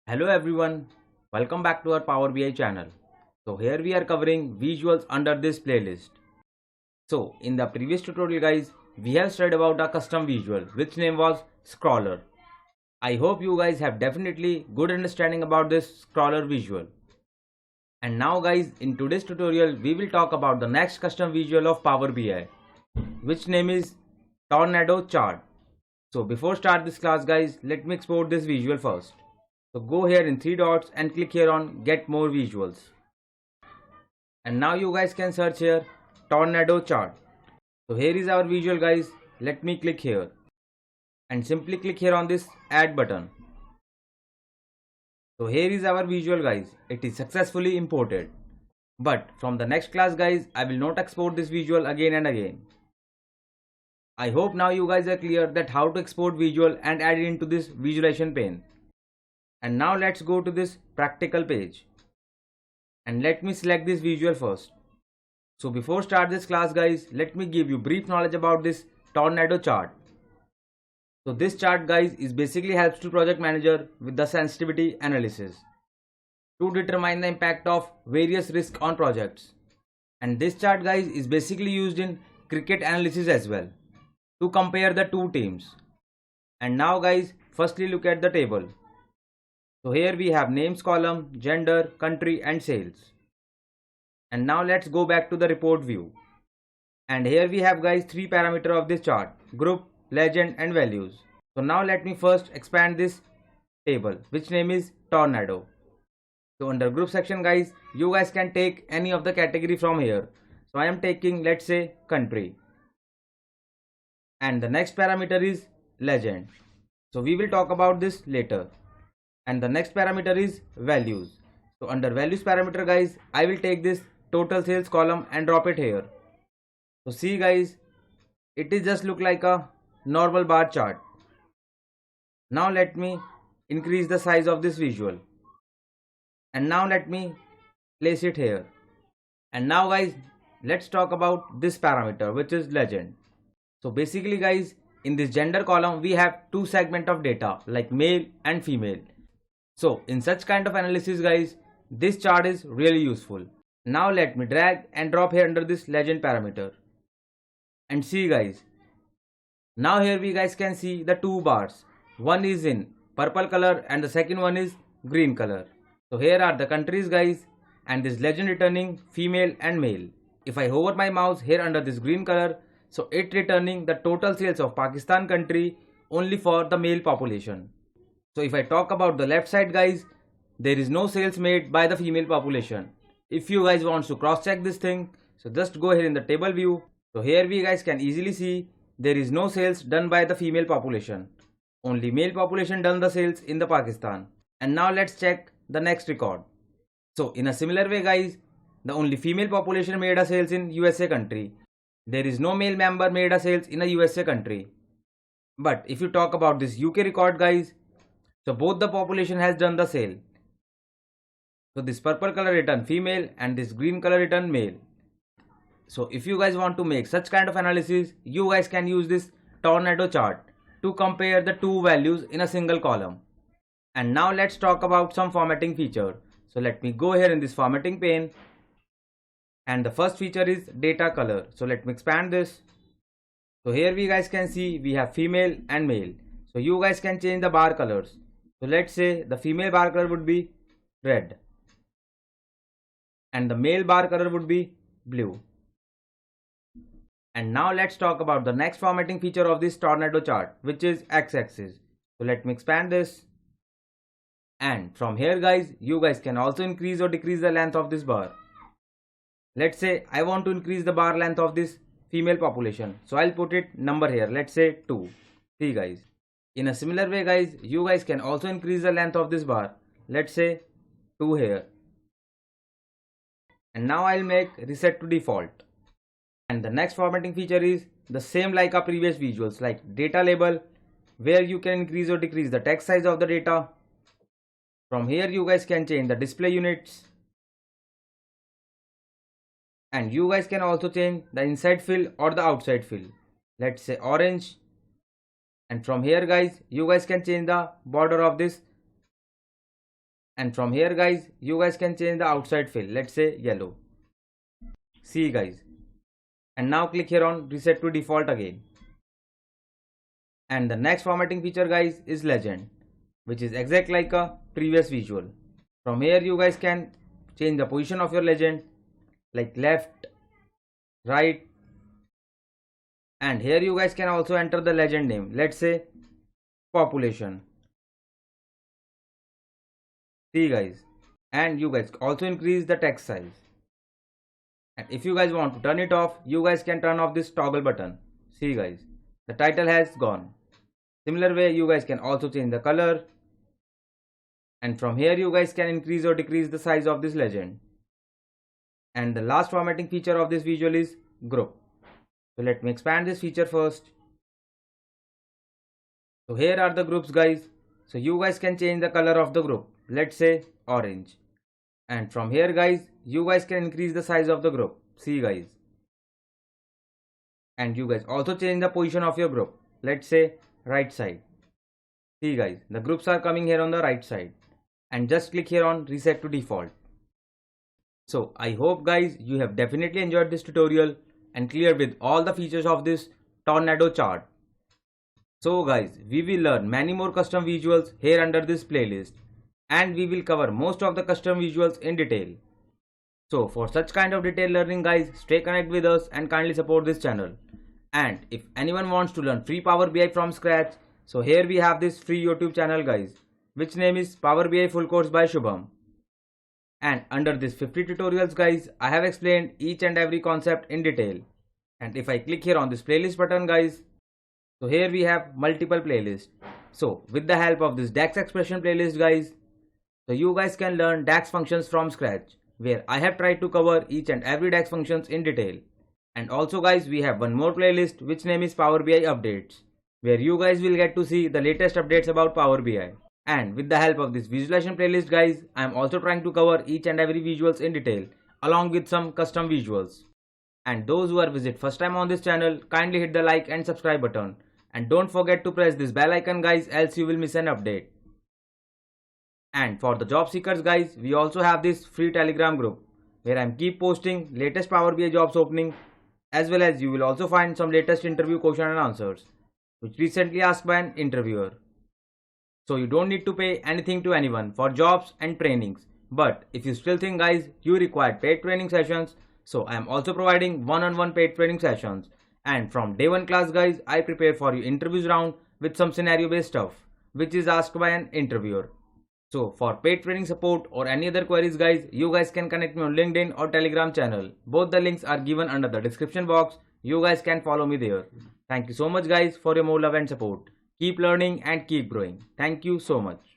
Hello everyone, welcome back to our Power BI channel. So here we are covering visuals under this playlist. So in the previous tutorial guys, we have studied about a custom visual which name was scroller. I hope you guys have definitely good understanding about this scroller visual. And now guys, in today's tutorial we will talk about the next custom visual of Power BI which name is tornado chart. So before start this class guys, let me export this visual first. So go here in three dots and click here on get more visuals. And now you guys can search here tornado chart. So here is our visual guys. Let me click here and simply click here on this add button. So here is our visual guys. It is successfully imported. But from the next class guys, I will not export this visual again and again. I hope now you guys are clear that how to export visual and add it into this visualization pane. And now let's go to this practical page. And let me select this visual first. So before start this class guys, let me give you brief knowledge about this tornado chart. So this chart guys is basically helps to project manager with the sensitivity analysis to determine the impact of various risks on projects. And this chart guys is basically used in cricket analysis as well to compare the two teams. And now guys, firstly look at the table. So here we have names column, gender, country and sales. And now let's go back to the report view. And here we have guys three parameters of this chart: group, legend and values. So now let me first expand this table which name is tornado. So under group section guys, you guys can take any of the category from here. So I am taking let's say country. And the next parameter is legend. So we will talk about this later. And the next parameter is values. So under values parameter guys, I will take this total sales column and drop it here. So see guys, it is just look like a normal bar chart. Now let me increase the size of this visual. And now let me place it here. And now guys, let's talk about this parameter which is legend. So basically guys, in this gender column we have two segments of data like male and female. So in such kind of analysis guys, this chart is really useful. Now let me drag and drop here under this legend parameter. And see guys, now here we guys can see the two bars. One is in purple color and the second one is green color. So here are the countries guys and this legend returning female and male. If I hover my mouse here under this green color, so it returning the total sales of Pakistan country only for the male population. So if I talk about the left side guys, there is no sales made by the female population. If you guys want to cross check this thing, so just go here in the table view. So here we guys can easily see there is no sales done by the female population. Only male population done the sales in the Pakistan. And now let's check the next record. So in a similar way guys, the only female population made a sales in USA country. There is no male member made a sales in a USA country. But if you talk about this UK record guys, so both the population has done the sale. So this purple color return female and this green color return male. So if you guys want to make such kind of analysis, you guys can use this tornado chart to compare the two values in a single column. And now let's talk about some formatting feature. So let me go here in this formatting pane. And the first feature is data color. So let me expand this. So here we guys can see we have female and male. So you guys can change the bar colors. So let's say the female bar color would be red and the male bar color would be blue. And now let's talk about the next formatting feature of this tornado chart, which is x-axis. So let me expand this. And from here guys, you guys can also increase or decrease the length of this bar. Let's say I want to increase the bar length of this female population. So I'll put it number here, let's say 2. See guys. In a similar way guys, you guys can also increase the length of this bar. Let's say 2 here. And now I'll make reset to default. And the next formatting feature is the same like our previous visuals, like data label, where you can increase or decrease the text size of the data. From here you guys can change the display units. And you guys can also change the inside fill or the outside fill. Let's say orange. And from here guys, you guys can change the border of this And from here guys, you guys can change the outside fill, let's say yellow. See guys. And now click here on reset to default again. And the next formatting feature guys is legend, which is exact like a previous visual. From here you guys can change the position of your legend like left, right, and here you guys can also enter the legend name, let's say population. See guys, and you guys also increase the text size. And if you guys want to turn it off, you guys can turn off this toggle button. See guys, the title has gone. Similar way you guys can also change the color. And from here you guys can increase or decrease the size of this legend. And the last formatting feature of this visual is group. So let me expand this feature first. So here are the groups guys. So you guys can change the color of the group, let's say orange. And from here guys, you guys can increase the size of the group. See guys. And you guys also change the position of your group, let's say right side. See guys, the groups are coming here on the right side. And just click here on reset to default. So I hope guys you have definitely enjoyed this tutorial and clear with all the features of this tornado chart. So guys, we will learn many more custom visuals here under this playlist, and we will cover most of the custom visuals in detail. So for such kind of detailed learning guys, stay connected with us and kindly support this channel. And if anyone wants to learn free Power BI from scratch, so here we have this free YouTube channel guys, which name is Power BI Full Course by Shubham. And under this 50 tutorials guys, I have explained each and every concept in detail. And if I click here on this playlist button guys, so here we have multiple playlists. So with the help of this DAX expression playlist guys, so you guys can learn DAX functions from scratch, where I have tried to cover each and every DAX functions in detail. And also guys, we have one more playlist which name is Power BI Updates, where you guys will get to see the latest updates about Power BI. And with the help of this visualization playlist guys, I am also trying to cover each and every visuals in detail along with some custom visuals. And those who are visit first time on this channel, kindly hit the like and subscribe button. And don't forget to press this bell icon guys, else you will miss an update. And for the job seekers guys, we also have this free Telegram group where I am keep posting latest Power BI jobs opening, as well as you will also find some latest interview question and answers which recently asked by an interviewer. So you don't need to pay anything to anyone for jobs and trainings. But if you still think guys you require paid training sessions, so I am also providing one-on-one paid training sessions. And from day 1 class guys, I prepare for you interviews round with some scenario based stuff which is asked by an interviewer. So for paid training support or any other queries guys, you guys can connect me on LinkedIn or Telegram channel. Both the links are given under the description box. You guys can follow me there. Thank you so much guys for your more love and support. Keep learning and keep growing. Thank you so much.